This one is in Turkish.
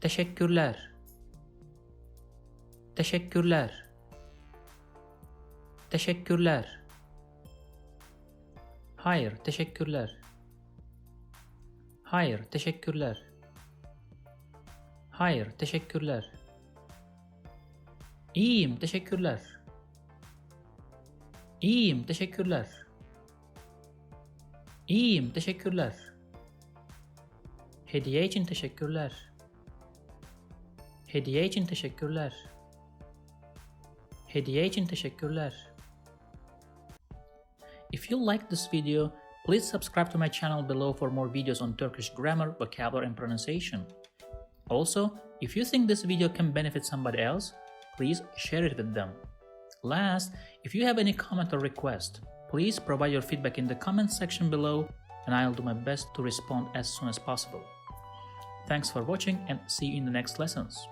Teşekkürler. Teşekkürler. Teşekkürler. Hayır, teşekkürler. Hayır, teşekkürler. Hayır, teşekkürler. İyiyim, teşekkürler. İyiyim, teşekkürler. İyiyim, teşekkürler. Hediye için teşekkürler. Hediye için teşekkürler. Hediye için teşekkürler. If you liked this video, please subscribe to my channel below for more videos on Turkish grammar, vocabulary, and pronunciation. Also, if you think this video can benefit somebody else, please share it with them. Last, if you have any comment or request, please provide your feedback in the comment section below and I'll do my best to respond as soon as possible. Thanks for watching and see you in the next lessons.